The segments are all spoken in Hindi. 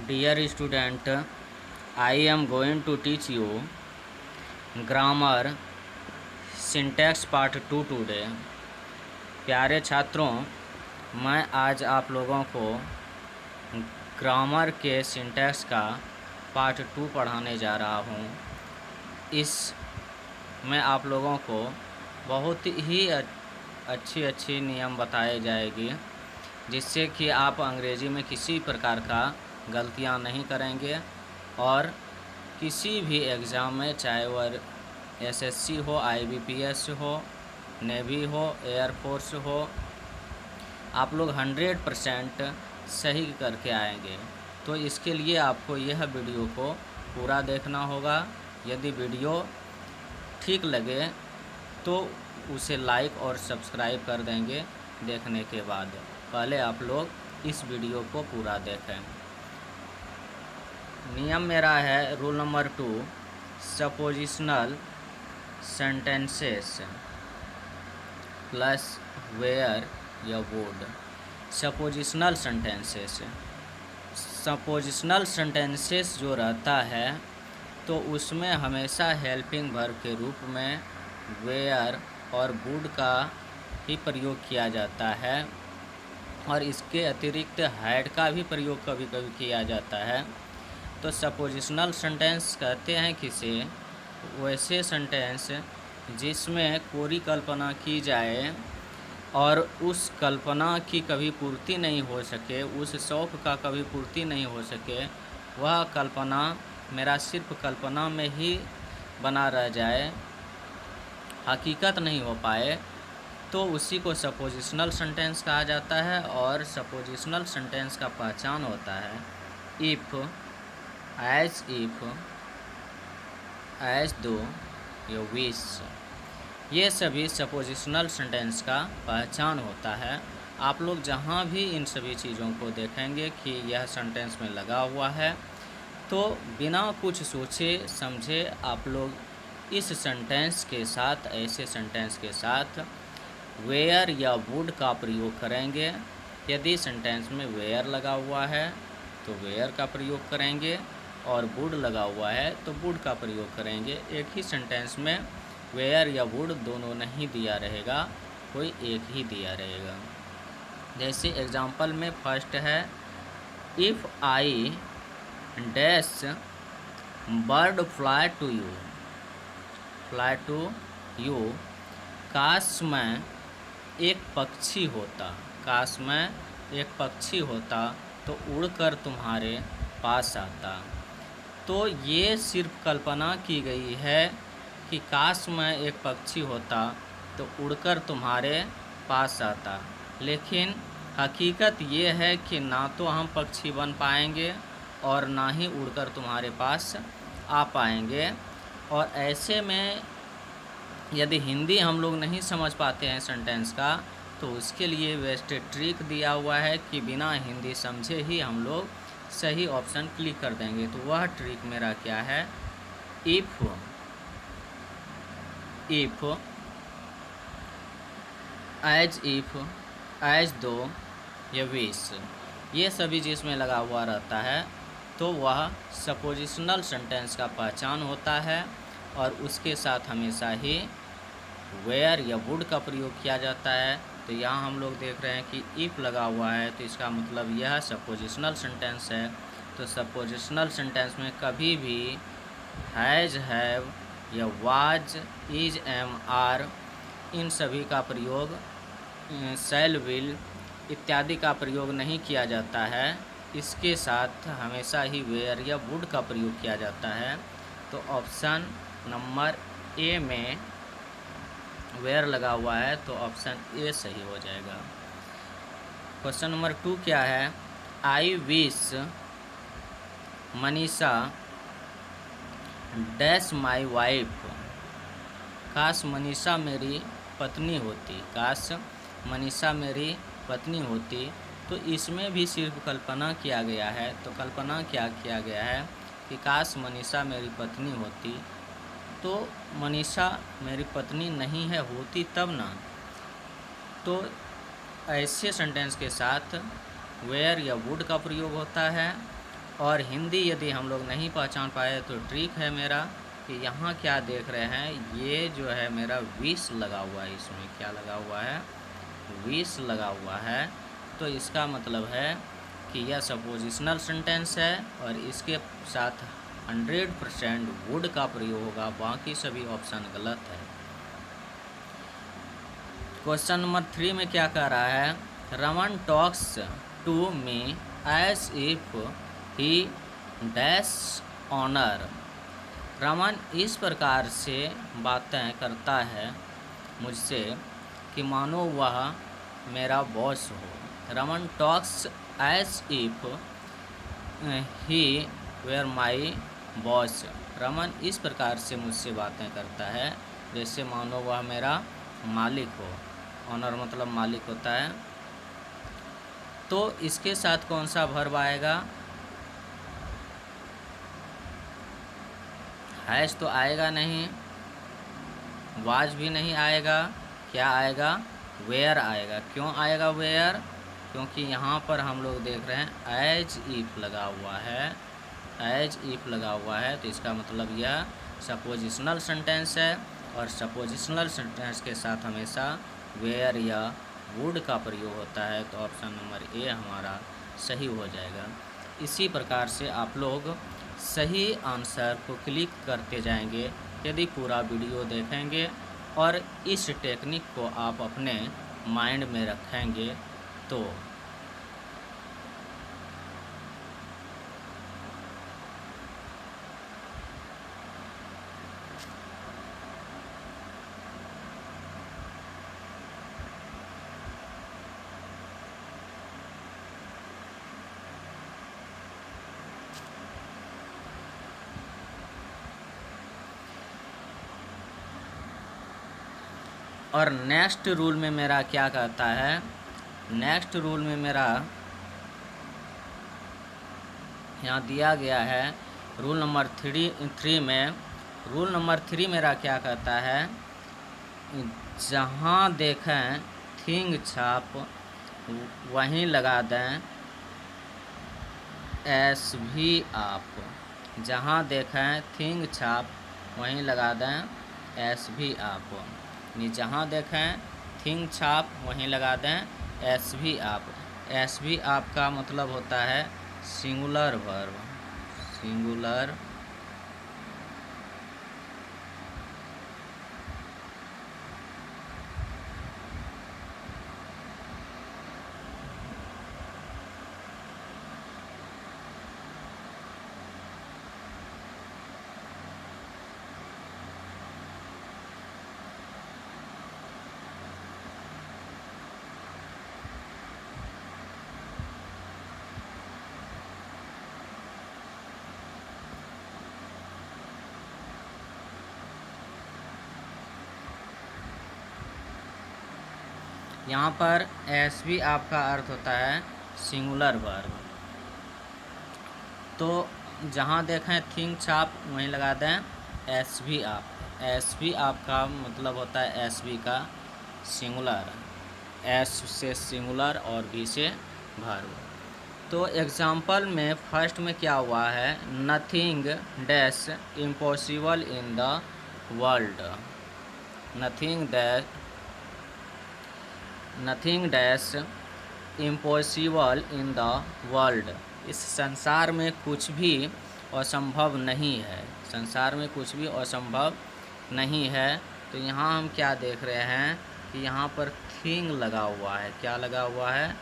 Dear student, I am going to teach you grammar syntax part 2 today। प्यारे छात्रों, मैं आज आप लोगों को ग्रामर के सिंटैक्स का पार्ट 2 पढ़ाने जा रहा हूँ। इस में आप लोगों को बहुत ही अच्छी नियम बताए जाएगी, जिससे कि आप अंग्रेज़ी में किसी प्रकार का गलतियां नहीं करेंगे और किसी भी एग्ज़ाम में, चाहे वह एसएससी हो, आईबीपीएस हो, नेवी हो, एयरफोर्स हो, आप लोग 100% सही करके आएंगे। तो इसके लिए आपको यह वीडियो को पूरा देखना होगा। यदि वीडियो ठीक लगे तो उसे लाइक और सब्सक्राइब कर देंगे देखने के बाद। पहले आप लोग इस वीडियो को पूरा देखें। नियम मेरा है rule number 2, suppositional sentences plus where या वुड। सपोजिशनल सेंटेंसेस जो रहता है तो उसमें हमेशा हेल्पिंग वर्ब के रूप में वेयर और वुड का ही प्रयोग किया जाता है, और इसके अतिरिक्त हैड का भी प्रयोग कभी कभी किया जाता है। तो सपोजिशनल सेंटेंस कहते हैं किसे, वैसे सेंटेंस जिसमें पूरी कल्पना की जाए और उस कल्पना की कभी पूर्ति नहीं हो सके, उस शौक़ का कभी पूर्ति नहीं हो सके, वह कल्पना मेरा सिर्फ कल्पना में ही बना रह जाए, हकीकत नहीं हो पाए, तो उसी को सपोजिशनल सेंटेंस कहा जाता है। और सपोजिशनल सेंटेंस का पहचान होता है इफ़, एज इफ़, एज दो या विश। ये सभी सपोजिशनल सेंटेंस का पहचान होता है। आप लोग जहाँ भी इन सभी चीज़ों को देखेंगे कि यह सेंटेंस में लगा हुआ है, तो बिना कुछ सोचे समझे आप लोग इस सेंटेंस के साथ, ऐसे सेंटेंस के साथ वेयर या वुड का प्रयोग करेंगे। यदि सेंटेंस में वेयर लगा हुआ है तो वेयर का प्रयोग करेंगे, और वुड लगा हुआ है तो वुड का प्रयोग करेंगे। एक ही सेंटेंस में वेयर या वुड दोनों नहीं दिया रहेगा, कोई एक ही दिया रहेगा। जैसे एग्जांपल में फर्स्ट है if I dash bird fly to you. काश मैं एक पक्षी होता, काश मैं एक पक्षी होता तो उड़कर तुम्हारे पास आता। तो ये सिर्फ कल्पना की गई है कि काश मैं एक पक्षी होता तो उड़कर तुम्हारे पास आता, लेकिन हकीकत ये है कि ना तो हम पक्षी बन पाएंगे और ना ही उड़कर तुम्हारे पास आ पाएंगे। और ऐसे में यदि हिंदी हम लोग नहीं समझ पाते हैं सेंटेंस का, तो उसके लिए बेस्ट ट्रिक दिया हुआ है कि बिना हिंदी समझे ही हम लोग सही ऑप्शन क्लिक कर देंगे। तो वह ट्रिक मेरा क्या है, इफ़, एज इफ़, एज दो या विश, ये सभी जिसमें लगा हुआ रहता है तो वह सपोजिशनल सेंटेंस का पहचान होता है, और उसके साथ हमेशा ही वेयर या वुड का प्रयोग किया जाता है। तो यहाँ हम लोग देख रहे हैं कि इफ़ लगा हुआ है, तो इसका मतलब यह सपोजिशनल सेंटेंस है। तो सपोजिशनल सेंटेंस में कभी भी हैज़, हैव या वाज, इज, एम, आर, इन सभी का प्रयोग, शैल, विल इत्यादि का प्रयोग नहीं किया जाता है। इसके साथ हमेशा ही वेयर या वुड का प्रयोग किया जाता है। तो ऑप्शन नंबर ए में वेयर लगा हुआ है, तो ऑप्शन ए सही हो जाएगा। क्वेश्चन नंबर 2 क्या है, I wish Manisha dash my wife. काश मनीषा मेरी पत्नी होती, काश मनीषा मेरी पत्नी होती। तो इसमें भी सिर्फ कल्पना किया गया है। तो कल्पना क्या किया गया है कि काश मनीषा मेरी पत्नी होती, तो मनीषा मेरी पत्नी नहीं है, होती तब ना। तो ऐसे सेंटेंस के साथ वेयर या वुड का प्रयोग होता है, और हिंदी यदि हम लोग नहीं पहचान पाए तो ट्रिक है मेरा कि यहाँ क्या देख रहे हैं, ये जो है मेरा 20 लगा हुआ है, इसमें क्या लगा हुआ है, 20 लगा हुआ है। तो इसका मतलब है कि यह सपोजिशनल सेंटेंस है और इसके साथ 100% वुड का प्रयोग होगा, बाकी सभी ऑप्शन गलत है। क्वेश्चन नंबर 3 में क्या कह रहा है, Raman talks to me as if he dash owner. Raman इस प्रकार से बातें करता है मुझसे कि मानो वह मेरा बॉस हो। Raman talks as if he were my boss. Raman इस प्रकार से मुझसे बातें करता है जैसे मानो वह मेरा मालिक हो। ऑनर मतलब मालिक होता है। तो इसके साथ कौन सा वर्ब आएगा, हैज़ तो आएगा नहीं, वाज भी नहीं आएगा, क्या आएगा, वेयर आएगा। क्यों आएगा वेयर, क्योंकि यहाँ पर हम लोग देख रहे हैं एज इफ लगा हुआ है, एज इफ लगा हुआ है। तो इसका मतलब यह सपोजिशनल सेंटेंस है और सपोजिशनल सेंटेंस के साथ हमेशा वेयर या वुड का प्रयोग होता है। तो ऑप्शन नंबर ए हमारा सही हो जाएगा। इसी प्रकार से आप लोग सही आंसर को क्लिक करते जाएंगे यदि पूरा वीडियो देखेंगे और इस टेक्निक को आप अपने माइंड में रखेंगे तो। और नेक्स्ट रूल में मेरा क्या कहता है, नेक्स्ट रूल में मेरा यहाँ दिया गया है रूल नंबर 3 में। रूल नंबर 3 मेरा क्या कहता है, जहाँ देखें थिंग छाप वहीं लगा दें एस भी आप। जहाँ देखें थिंग छाप वहीं लगा दें एस भी आप। जहाँ देखें थिंग छाप वहीं लगा दें एस भी आप। एस भी आप का मतलब होता है सिंगुलर वर्ब, सिंगुलर यहाँ पर एस भी आपका अर्थ होता है सिंगुलर वर्ब। तो जहाँ देखें थिंग छाप वहीं लगा दें एस भी आप। एस भी आपका मतलब होता है एस भी का सिंगुलर, एस से सिंगुलर और भी से वर्ब। तो एग्जाम्पल में फर्स्ट में क्या हुआ है, nothing dash impossible in the world. Nothing dash impossible in the world. इस संसार में कुछ भी असंभव नहीं है, संसार में कुछ भी असंभव नहीं है। तो यहाँ हम क्या देख रहे हैं कि यहाँ पर थिंग लगा हुआ है, क्या लगा हुआ है,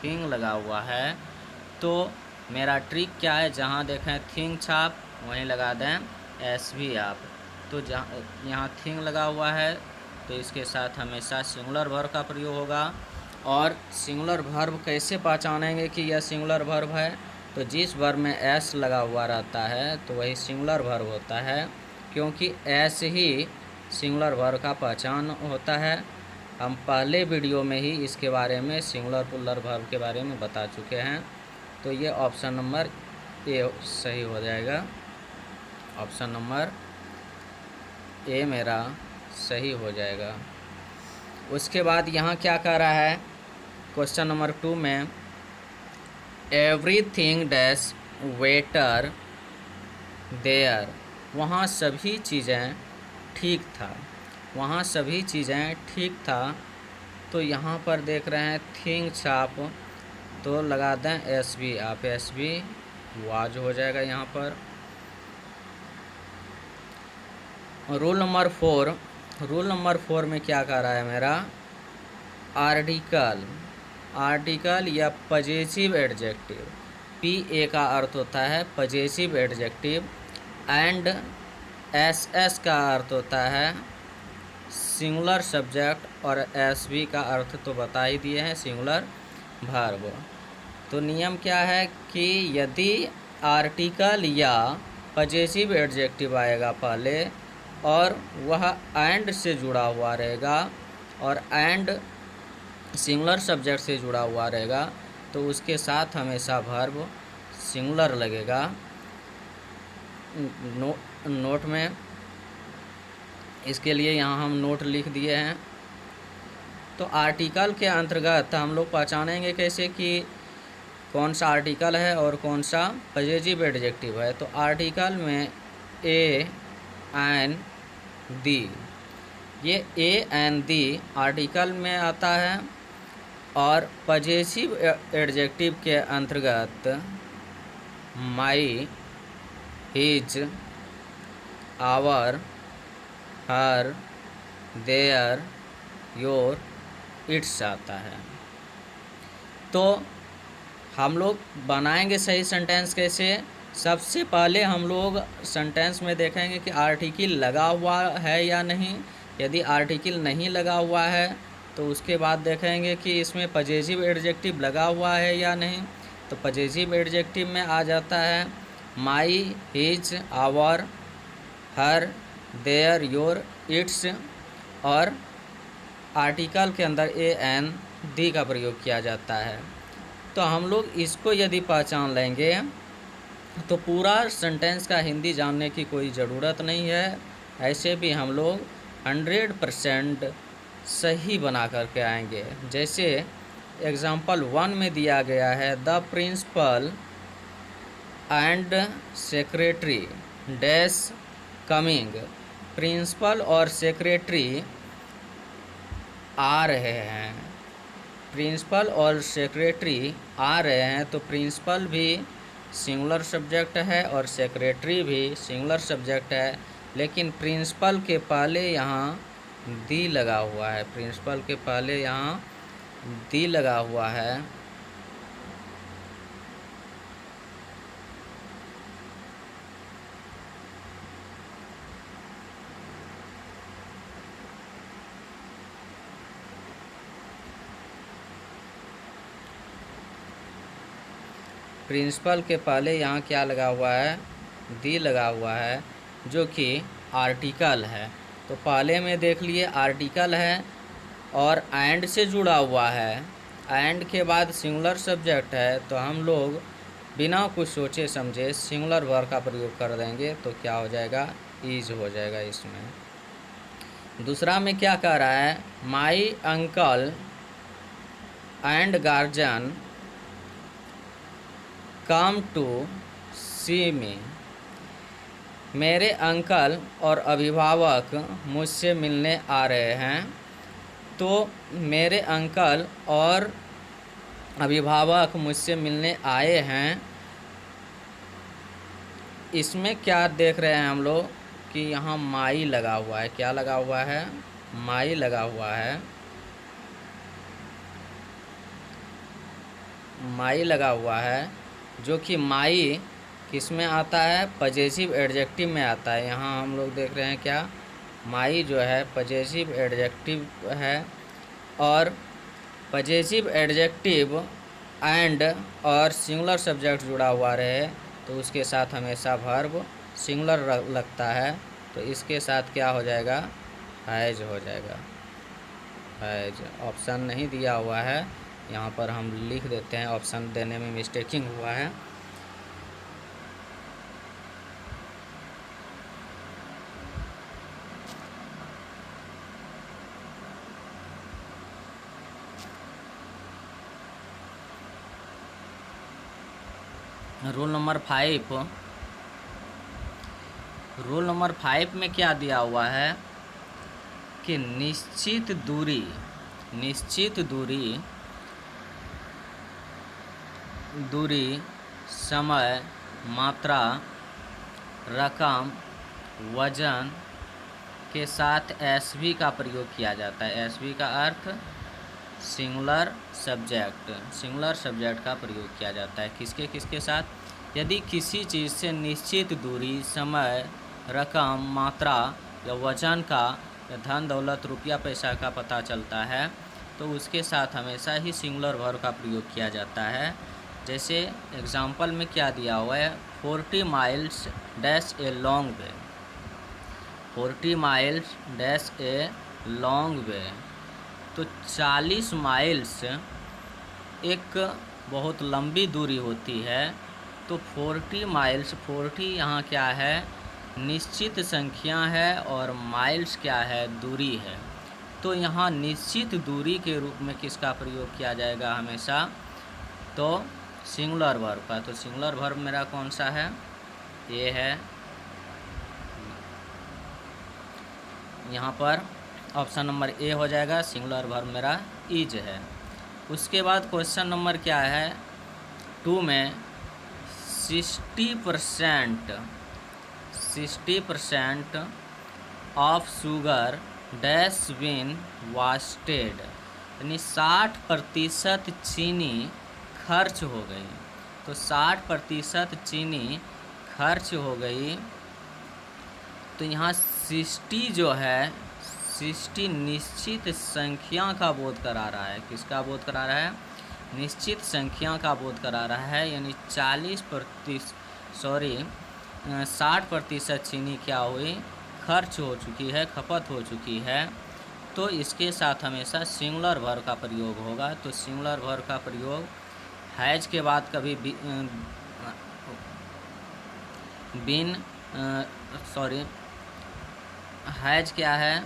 थिंग लगा हुआ है। तो मेरा ट्रिक क्या है, जहाँ देखें थिंग छाप वहीं लगा दें एस भी आप। तो जहाँ यहाँ थिंग लगा हुआ है तो इसके साथ हमेशा सिंगुलर वर्ब का प्रयोग होगा। और सिंगुलर वर्ब कैसे पहचानेंगे कि यह सिंगुलर वर्ब है, तो जिस वर्ब में एस लगा हुआ रहता है तो वही सिंगुलर वर्ब होता है, क्योंकि एस ही सिंगुलर वर्ब का पहचान होता है। हम पहले वीडियो में ही इसके बारे में सिंगुलर प्लुरल वर्ब के बारे में बता चुके हैं। तो ये ऑप्शन नंबर ए सही हो जाएगा, ऑप्शन नंबर ए मेरा सही हो जाएगा। उसके बाद यहाँ क्या कह रहा है क्वेश्चन नंबर 2 में, एवरीथिंग डैश वेटर देयर, वहाँ सभी चीज़ें ठीक था, वहाँ सभी चीज़ें ठीक था। तो यहाँ पर देख रहे हैं थिंग्स आप, तो लगा दें एस बी, आप एस बी वाज हो जाएगा यहाँ पर। रूल नंबर 4, रूल नंबर 4 में क्या कह रहा है मेरा, आर्टिकल, आर्टिकल या पजेसिव एडजेक्टिव, पी ए का अर्थ होता है possessive adjective, and S S का अर्थ होता है सिंगुलर सब्जेक्ट, और एस बी का अर्थ तो बता ही दिए हैं सिंगुलर वर्ब। तो नियम क्या है कि यदि आर्टिकल या पजेसिव एडजेक्टिव आएगा पहले और वह एंड से जुड़ा हुआ रहेगा और एंड सिंगुलर सब्जेक्ट से जुड़ा हुआ रहेगा, तो उसके साथ हमेशा वर्ब सिंगुलर लगेगा। नोट में इसके लिए यहाँ हम नोट लिख दिए हैं। तो आर्टिकल के अंतर्गत हम लोग पहचानेंगे कैसे कि कौन सा आर्टिकल है और कौन सा पजेसिव एडजेक्टिव है। तो आर्टिकल में ए एन दी, ये ए एन दी आर्टिकल में आता है, और पजेसिव एडजेक्टिव के अंतर्गत my, his, our, her, their, your, its आता है। तो हम लोग बनाएंगे सही सेंटेंस कैसे। सबसे पहले हम लोग सेंटेंस में देखेंगे कि आर्टिकल लगा हुआ है या नहीं। यदि आर्टिकल नहीं लगा हुआ है तो उसके बाद देखेंगे कि इसमें पजेसिव एडजेक्टिव लगा हुआ है या नहीं। तो पजेसिव एडजेक्टिव में आ जाता है my, his, our, her, their, your, its, और आर्टिकल के अंदर ए एन दी का प्रयोग किया जाता है। तो हम लोग इसको यदि पहचान लेंगे तो पूरा सेंटेंस का हिंदी जानने की कोई ज़रूरत नहीं है। ऐसे भी हम लोग 100% सही बना करके आएंगे। जैसे एग्जाम्पल 1 में दिया गया है the principal and secretary dash coming. Principal और सेक्रेटरी आ रहे हैं, प्रिंसिपल और सेक्रेटरी आ रहे हैं। तो प्रिंसिपल भी सिंगुलर सब्जेक्ट है और सेक्रेटरी भी सिंगुलर सब्जेक्ट है, लेकिन प्रिंसिपल के पहले यहाँ दी लगा हुआ है, प्रिंसिपल के पहले यहाँ दी लगा हुआ है। प्रिंसिपल के पहले यहाँ क्या लगा हुआ है, दी लगा हुआ है, जो कि आर्टिकल है। तो पहले में देख लिए आर्टिकल है और एंड से जुड़ा हुआ है, एंड के बाद सिंगुलर सब्जेक्ट है। तो हम लोग बिना कुछ सोचे समझे सिंगुलर वर्ब का प्रयोग कर देंगे, तो क्या हो जाएगा, इज हो जाएगा इसमें। दूसरा में क्या कह रहा है, my uncle and guardian come to see me. मेरे अंकल और अभिभावक मुझसे मिलने आ रहे हैं। तो मेरे अंकल और अभिभावक मुझसे मिलने आए हैं, इसमें क्या देख रहे हैं हम लोग कि यहाँ माई लगा हुआ है। क्या लगा हुआ है, माई लगा हुआ है, माई लगा हुआ है, जो कि माई किस में आता है, पजेसिव एडजेक्टिव में आता है। यहाँ हम लोग देख रहे हैं क्या, माई जो है पजेसिव एडजेक्टिव है, और पजेसिव एडजेक्टिव एंड और सिंगुलर सब्जेक्ट जुड़ा हुआ रहे तो उसके साथ हमेशा वर्ब सिंगुलर लगता है। तो इसके साथ क्या हो जाएगा, हैज हो जाएगा, हैज। ऑप्शन नहीं दिया हुआ है, यहाँ पर हम लिख देते हैं, ऑप्शन देने में मिस्टेकिंग हुआ है। रूल नंबर 5, रूल नंबर 5 में क्या दिया हुआ है कि निश्चित दूरी समय, मात्रा, रकम, वजन के साथ एसवी का प्रयोग किया जाता है। एसवी का अर्थ सिंगुलर सब्जेक्ट का प्रयोग किया जाता है। किसके किसके साथ? यदि किसी चीज़ से निश्चित दूरी, समय, रकम, मात्रा या वजन का या धन दौलत रुपया पैसा का पता चलता है तो उसके साथ हमेशा ही सिंगुलर वर्ब का प्रयोग किया जाता है। जैसे एग्जाम्पल में क्या दिया हुआ है, 40 miles dash a long way. 40 miles dash a long way, तो 40 माइल्स एक बहुत लंबी दूरी होती है। तो 40 माइल्स, 40 यहाँ क्या है? निश्चित संख्या है और माइल्स क्या है? दूरी है। तो यहाँ निश्चित दूरी के रूप में किसका प्रयोग किया जाएगा हमेशा? तो सिंगुलर वर्ब का। तो सिंगुलर वर्ब मेरा कौन सा है? ये है, यहाँ पर ऑप्शन नंबर ए हो जाएगा। सिंगुलर वर्ब मेरा इज है। उसके बाद क्वेश्चन नंबर क्या है 2 में 60% of sugar dash been wasted, यानी 60% चीनी खर्च हो गई। तो 60% चीनी खर्च हो गई। तो यहाँ 60 जो है, 60 निश्चित संख्या का बोध करा रहा है। किसका बोध करा रहा है? निश्चित संख्या का बोध करा रहा है। यानी 60% चीनी क्या हुई? खर्च हो चुकी है, खपत हो चुकी है। तो इसके साथ हमेशा सिंगुलर वर्ब का प्रयोग होगा। तो सिंगुलर वर्ब का प्रयोग हैज के बाद कभी हैज क्या है?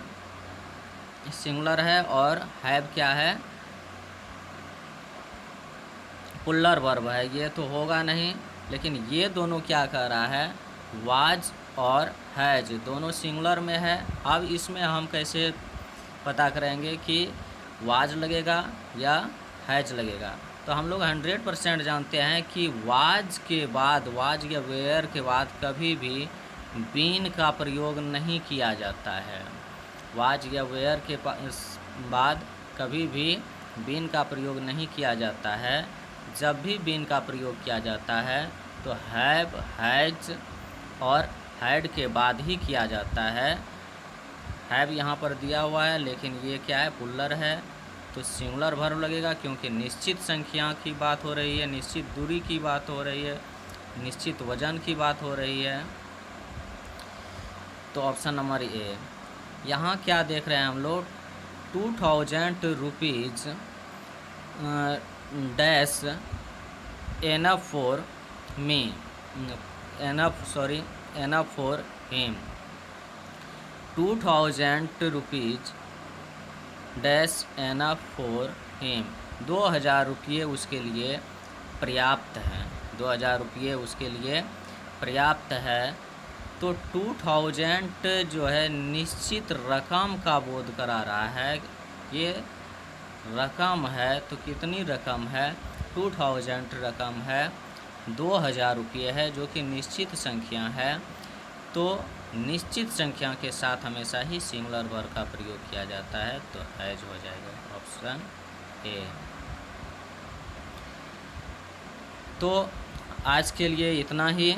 सिंगुलर है, और हैव क्या है? पुल्लर वर्ब है। ये तो होगा नहीं, लेकिन ये दोनों क्या कर रहा है? वाज और हैज दोनों सिंगुलर में है। अब इसमें हम कैसे पता करेंगे कि वाज लगेगा या हैज लगेगा? तो हम लोग 100% जानते हैं कि वाज के बाद, वाज या वेयर के बाद कभी भी बीन का प्रयोग नहीं किया जाता है। वाज या वेयर के बाद कभी भी बीन का प्रयोग नहीं किया जाता है। जब भी बीन का प्रयोग किया जाता है तो हैव, हैज और हैड के बाद ही किया जाता है। हैव यहाँ पर दिया हुआ है, लेकिन ये क्या है? पुल्लर है। तो सिंगुलर वर्ब लगेगा, क्योंकि निश्चित संख्या की बात हो रही है, निश्चित दूरी की बात हो रही है, निश्चित वजन की बात हो रही है। तो ऑप्शन नंबर ए। यहाँ क्या देख रहे हैं हम लोग? 2000 rupees dash enough for me, enough for him. 2000 rupees dash enough for him, 2000 रुपये उसके लिए पर्याप्त हैं। 2000 रुपये उसके लिए पर्याप्त है। तो 2000 जो है निश्चित रकम का बोध करा रहा है। ये रकम है, तो कितनी रकम है? 2000 रकम है, 2000 रुपये है, जो कि निश्चित संख्या है। तो निश्चित संख्या के साथ हमेशा ही सिंगुलर वर्ब का प्रयोग किया जाता है। तो हैज हो जाएगा ऑप्शन ए। तो आज के लिए इतना ही।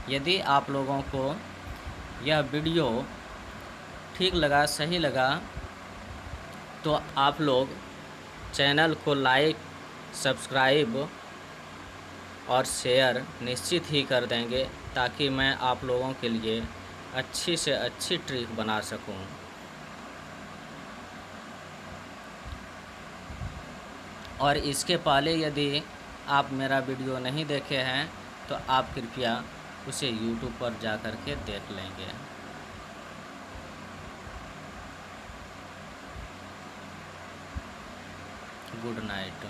यदि आप लोगों को यह वीडियो ठीक लगा, सही लगा, तो आप लोग चैनल को लाइक, सब्सक्राइब और शेयर निश्चित ही कर देंगे, ताकि मैं आप लोगों के लिए अच्छी से अच्छी ट्रिक बना सकूं। और इसके पहले यदि आप मेरा वीडियो नहीं देखे हैं तो आप कृपया उसे YouTube पर जा कर के देख लेंगे। Good night.